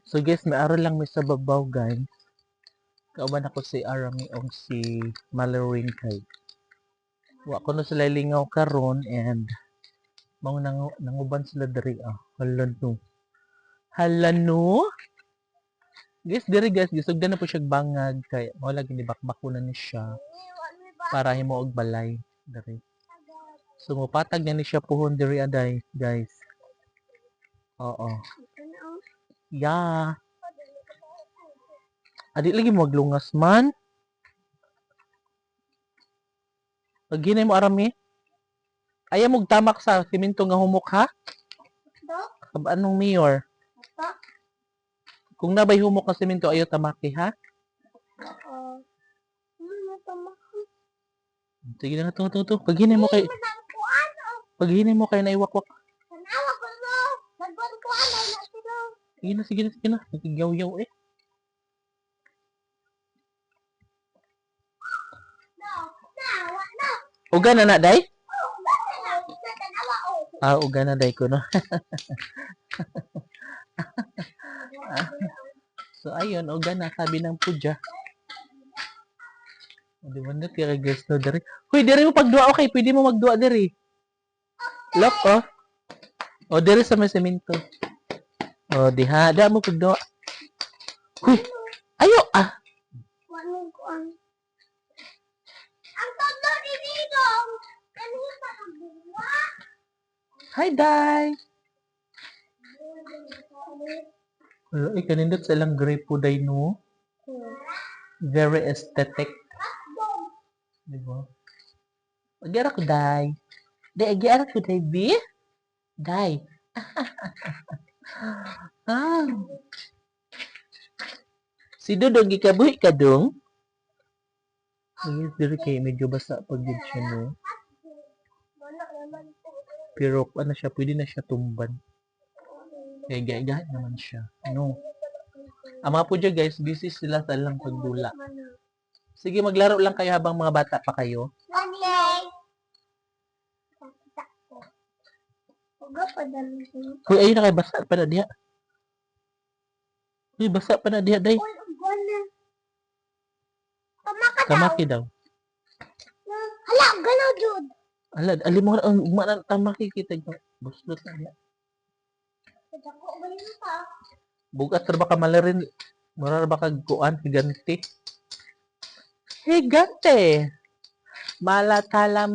So guys, may aral lang may sa babaw guys. Kauban ako si Arami o si Malaring kay. Wa ko na sila lingaw karon and mao nanguban sila diri Hala no. Hala no. Guys, diri guys, gisugdan na po siya bangag kay mao lagi ni bakbakunan ni siya para himo og balay diri. So mopatag na ni siya puhon diri aday, guys. Oo. Yeah. Adi lagi mo maglungas man. Pag ginay mo arami. Ayaw mong tamak sa simento nga humok ha? Anong mayor? Kung nabay humok nga simento, ayaw tamaki ha? Sige na ito. Pag ginay mo kay naiwakwak. Sige na. Nagigyaw-yaw eh. Uga na na, day? Uga na, day ko, no? So, ayun, uga na, sabi ng pudya. Di ba na, kaya guys, no, dari. Huy, dari mo pagdua, okay, pwede mo magdua, dari. Look, oh. O, dari sa may semento. O, diha, da mo pagdua. Huy, ayo, Ang tondo ni Didong, kanina pa nagbuwa. Hi, Day. Wala, kanindot sa ilang grape day, no? Very aesthetic. Diba? Agyara ko, Day. Agyara ko, Day, B? Day. Si Dudong, ikabuhi ka dong? Ayun, diri kay medyo basa pag yun siya, no? Pero, ano siya, pwede na siya tumban. Kaya gaya naman siya. No. Ang mga pudya guys, busy sila sa lang pagdula. Sige, maglaro lang kayo habang mga bata pa kayo. Okay. Uy, ayun na kayo, basa pa na diha. Uy, basa pa na diha, day. Tamaki daw. Hala, ganaw, Jude. Hala, alim mo na tamaki kita. Buslot na diha. Bukas ra ba ka malarin? Mura ba ka kuan higante? Higante. Malatala.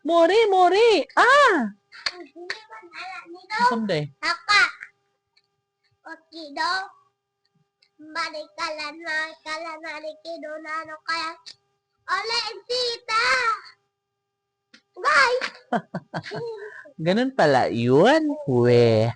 Mori. Someday. Haka. Okay, do. Balik kala na kido na ano kaya. Ole, tita. Bye. Ganun pala yun. We.